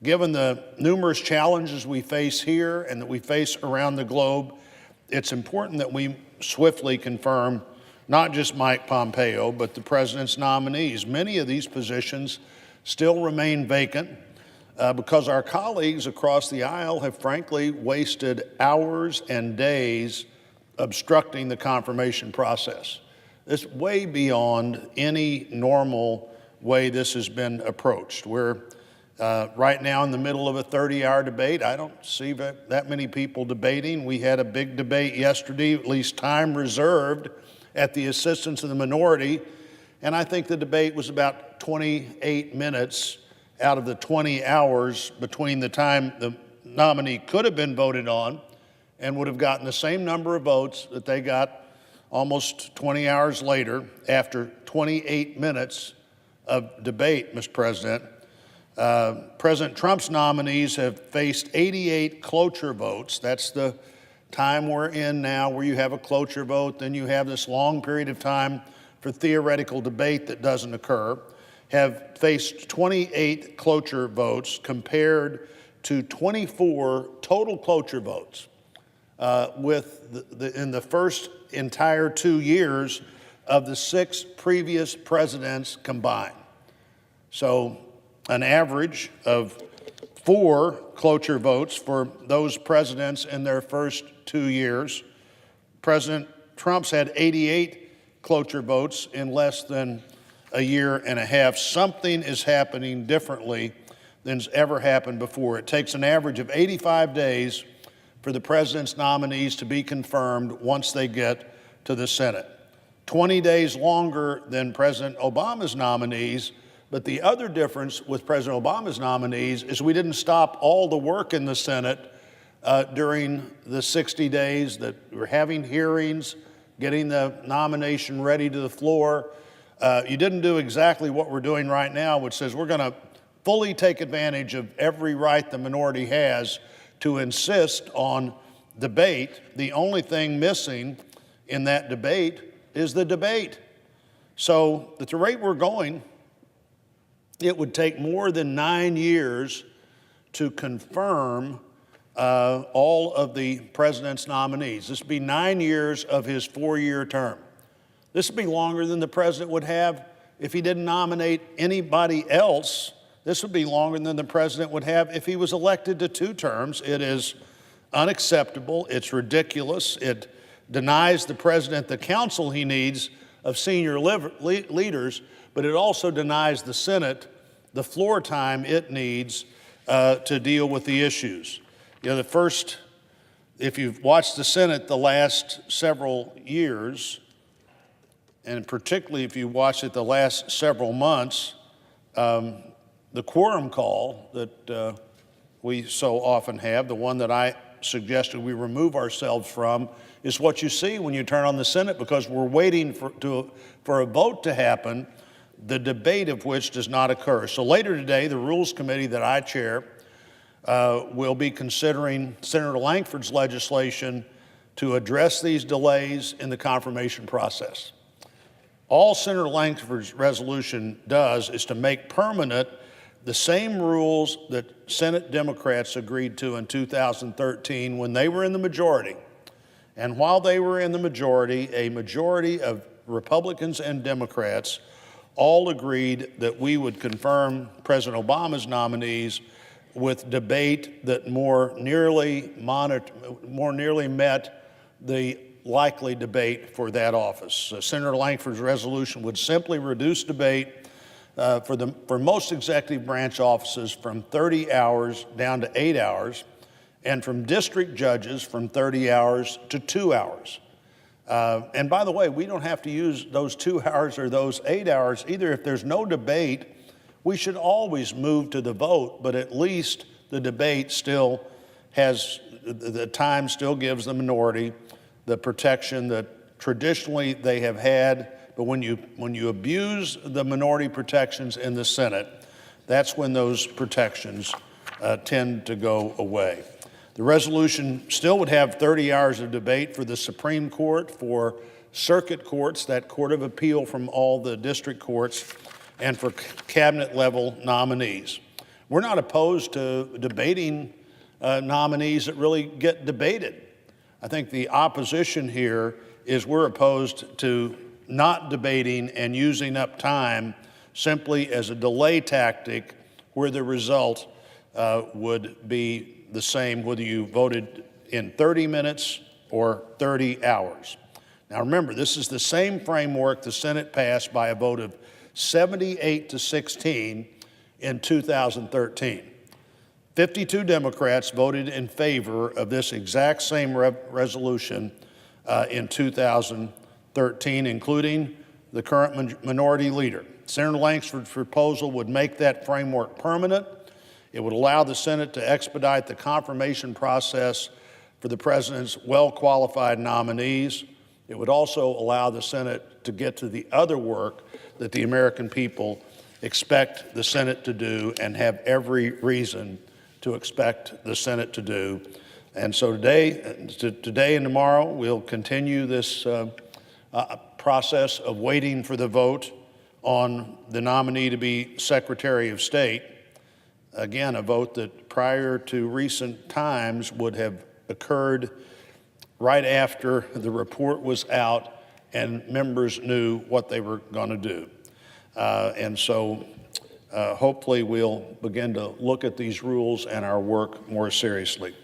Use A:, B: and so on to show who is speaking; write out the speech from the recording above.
A: Given the numerous challenges we face here and that we face around the globe, it's important that we swiftly confirm not just Mike Pompeo, but the president's nominees. Many of these positions still remain vacant because our colleagues across the aisle have frankly wasted hours and days obstructing the confirmation process. It's way beyond any normal way this has been approached. We're right now in the middle of a 30-hour debate. I don't see that many people debating. We had a big debate yesterday, at least time reserved at the assistance of the minority, and I think the debate was about 28 minutes out of the 20 hours between the time the nominee could have been voted on and would have gotten the same number of votes that they got almost 20 hours later after 28 minutes of debate, Mr. President. President Trump's nominees have faced 88 cloture votes. That's the time we're in now where you have a cloture vote, then you have this long period of time for theoretical debate that doesn't occur, have faced 28 cloture votes compared to 24 total cloture votes in the first entire 2 years of the 6 previous presidents combined. So an average of 4 cloture votes for those presidents in their first 2 years. President Trump's had 88 cloture votes in less than a year and a half. Something is happening differently than's ever happened before. It takes an average of 85 days for the president's nominees to be confirmed once they get to the Senate. 20 days longer than President Obama's nominees, but the other difference with President Obama's nominees is we didn't stop all the work in the Senate during the 60 days that we're having hearings, getting the nomination ready to the floor. You didn't do exactly what we're doing right now, which says we're going to fully take advantage of every right the minority has to insist on debate. The only thing missing in that debate is the debate. So at the rate we're going, it would take more than 9 years to confirm all of the president's nominees. This would be 9 years of his 4-year term. This would be longer than the president would have if he didn't nominate anybody else. This would be longer than the president would have if he was elected to 2 terms. It is unacceptable. It's ridiculous. It denies the president the counsel he needs of senior leaders, but it also denies the Senate the floor time it needs to deal with the issues. You know, if you've watched the Senate the last several years, and particularly if you watched it the last several months, the quorum call that we so often have, the one that I suggested we remove ourselves from, is what you see when you turn on the Senate, because we're waiting for a vote to happen, the debate of which does not occur. So later today, the Rules Committee that I chair will be considering Senator Lankford's legislation to address these delays in the confirmation process. All Senator Lankford's resolution does is to make permanent the same rules that Senate Democrats agreed to in 2013 when they were in the majority. And while they were in the majority, a majority of Republicans and Democrats all agreed that we would confirm President Obama's nominees with debate that more nearly met the likely debate for that office. Senator Lankford's resolution would simply reduce debate for most executive branch offices from 30 hours down to 8 hours, and from district judges from 30 hours to 2 hours. And by the way, we don't have to use those 2 hours or those 8 hours either. If there's no debate, we should always move to the vote, but at least the debate still has, the time still gives the minority the protection that traditionally they have had. But when you abuse the minority protections in the Senate, that's when those protections tend to go away. The resolution still would have 30 hours of debate for the Supreme Court, for circuit courts, that court of appeal from all the district courts, and for cabinet level nominees. We're not opposed to debating nominees that really get debated. I think the opposition here is we're opposed to not debating and using up time simply as a delay tactic where the result would be the same whether you voted in 30 minutes or 30 hours. Now remember, this is the same framework the Senate passed by a vote of 78 to 16 in 2013. 52 Democrats voted in favor of this exact same resolution in 2013, including the current minority leader. Senator Lankford's proposal would make that framework permanent. It would allow the Senate to expedite the confirmation process for the president's well-qualified nominees. It would also allow the Senate to get to the other work that the American people expect the Senate to do and have every reason to expect the Senate to do. And so today and tomorrow, we'll continue this process of waiting for the vote on the nominee to be Secretary of State. Again, a vote that prior to recent times would have occurred right after the report was out and members knew what they were going to do. And so hopefully we'll begin to look at these rules and our work more seriously.